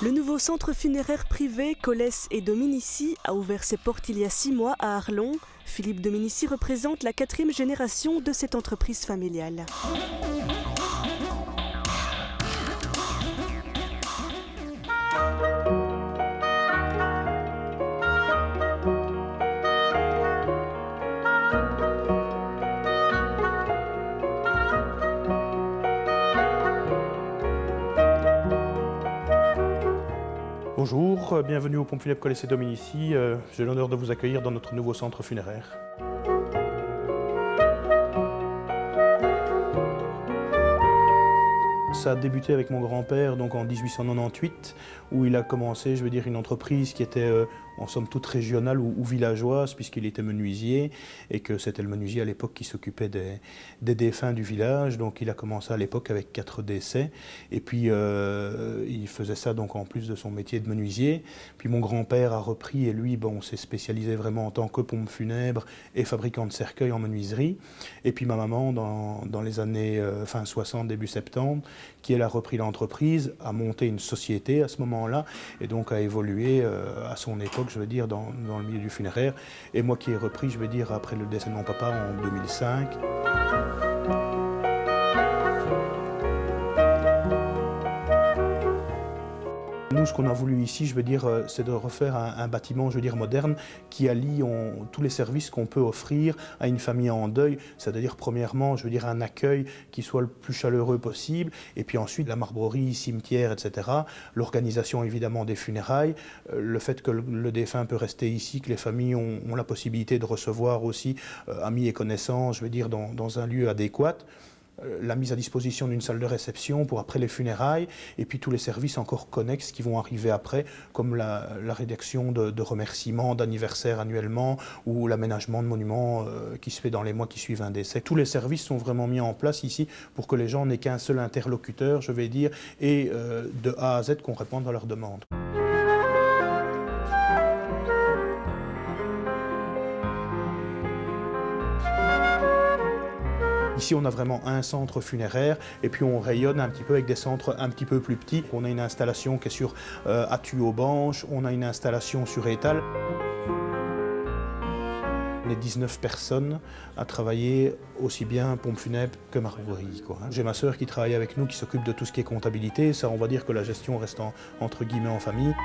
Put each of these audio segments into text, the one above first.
Le nouveau centre funéraire privé Collès et Dominici a ouvert ses portes il y a 6 mois à Arlon. Philippe Dominici représente la 4e génération de cette entreprise familiale. Bonjour, bienvenue au Pompes Funèbres Collès et Dominici. J'ai l'honneur de vous accueillir dans notre nouveau centre funéraire. Ça a débuté avec mon grand-père donc en 1898 où il a commencé, une entreprise qui était en somme toute régionale ou villageoise puisqu'il était menuisier et que c'était le menuisier à l'époque qui s'occupait des défunts du village. Donc il a commencé à l'époque avec 4 décès et puis il faisait ça donc en plus de son métier de menuisier. Puis mon grand-père a repris et lui s'est spécialisé vraiment en tant que pompe funèbre et fabricant de cercueils en menuiserie. Et puis ma maman dans les années fin 60, début 70, qui elle a repris l'entreprise, a monté une société à ce moment-là et donc a évolué à son époque, dans le milieu du funéraire. Et moi qui ai repris, après le décès de mon papa en 2005. Nous, ce qu'on a voulu ici, c'est de refaire un bâtiment, moderne, qui allie tous les services qu'on peut offrir à une famille en deuil, c'est-à-dire premièrement, un accueil qui soit le plus chaleureux possible, et puis ensuite la marbrerie, cimetière, etc. L'organisation évidemment des funérailles, le fait que le défunt peut rester ici, que les familles ont la possibilité de recevoir aussi amis et connaissances, dans un lieu adéquat. La mise à disposition d'une salle de réception pour après les funérailles et puis tous les services encore connexes qui vont arriver après comme la rédaction de remerciements, d'anniversaires annuellement ou l'aménagement de monuments qui se fait dans les mois qui suivent un décès. Tous les services sont vraiment mis en place ici pour que les gens n'aient qu'un seul interlocuteur, et de A à Z qu'on réponde à leurs demandes. Ici, on a vraiment un centre funéraire et puis on rayonne un petit peu avec des centres un petit peu plus petits. On a une installation qui est sur Attu-aux-Banches, on a une installation sur Étal. On est 19 personnes à travailler aussi bien pompe funèbre que marbrerie. J'ai ma sœur qui travaille avec nous, qui s'occupe de tout ce qui est comptabilité. Ça, on va dire que la gestion reste entre guillemets en famille.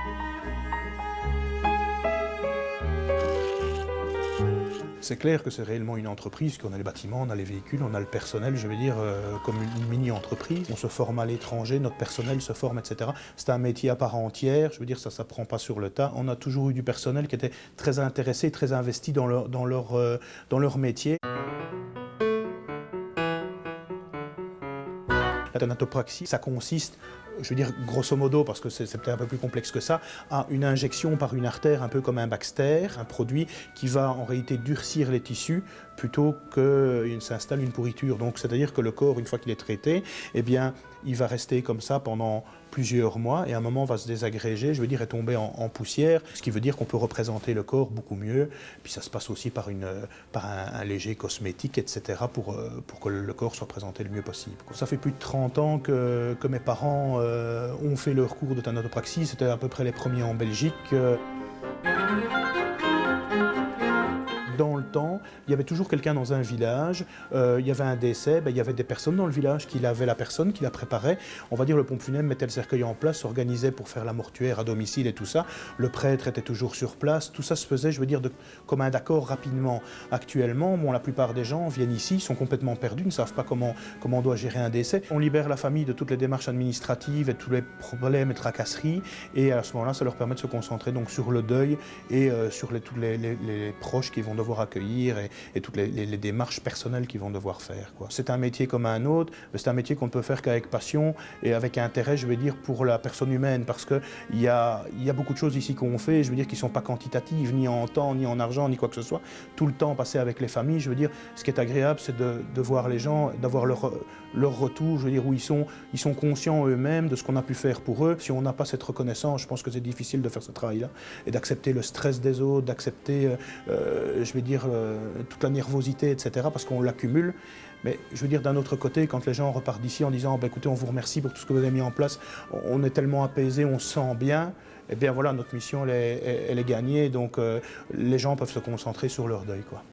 C'est clair que c'est réellement une entreprise, qu'on a les bâtiments, on a les véhicules, on a le personnel, comme une mini-entreprise. On se forme à l'étranger, notre personnel se forme, etc. C'est un métier à part entière, ça ne s'apprend pas sur le tas. On a toujours eu du personnel qui était très intéressé, très investi dans leur métier. La thanatopraxie, ça consiste, grosso modo, parce que c'est peut-être un peu plus complexe que ça, à une injection par une artère, un peu comme un Baxter, un produit qui va en réalité durcir les tissus plutôt qu'il s'installe une pourriture. Donc c'est-à-dire que le corps, une fois qu'il est traité, il va rester comme ça pendant plusieurs mois et à un moment va se désagréger, et tomber en poussière, ce qui veut dire qu'on peut représenter le corps beaucoup mieux. Puis ça se passe aussi par un léger cosmétique, etc. pour que le corps soit présenté le mieux possible. Ça fait plus de 30 ans que mes parents ont fait leur cours de thanatopraxie, c'était à peu près les premiers en Belgique. Dans le temps, il y avait toujours quelqu'un dans un village, il y avait un décès, il y avait des personnes dans le village qui lavaient la personne, qui la préparaient. On va dire le pompe funèbre mettait le cercueil en place, s'organisait pour faire la mortuaire à domicile et tout ça. Le prêtre était toujours sur place, tout ça se faisait, comme un d'accord rapidement. Actuellement, la plupart des gens viennent ici, sont complètement perdus, ne savent pas comment on doit gérer un décès. On libère la famille de toutes les démarches administratives et tous les problèmes et tracasseries et à ce moment-là, ça leur permet de se concentrer donc sur le deuil et sur tous les proches qui vont devoir accueillir et toutes les démarches personnelles qu'ils vont devoir faire. C'est un métier comme un autre, mais c'est un métier qu'on ne peut faire qu'avec passion et avec intérêt, pour la personne humaine, parce qu'il y a beaucoup de choses ici qu'on fait, qui ne sont pas quantitatives, ni en temps, ni en argent, ni quoi que ce soit. Tout le temps passé avec les familles, ce qui est agréable, c'est de voir les gens, d'avoir leur retour, où ils sont conscients eux-mêmes de ce qu'on a pu faire pour eux. Si on n'a pas cette reconnaissance, je pense que c'est difficile de faire ce travail-là et d'accepter le stress des autres, d'accepter, toute la nervosité, etc., parce qu'on l'accumule. Mais je veux dire, d'un autre côté, quand les gens repartent d'ici en disant bah, écoutez, on vous remercie pour tout ce que vous avez mis en place, on est tellement apaisé, on se sent bien, eh bien voilà, notre mission elle est gagnée, donc les gens peuvent se concentrer sur leur deuil, quoi.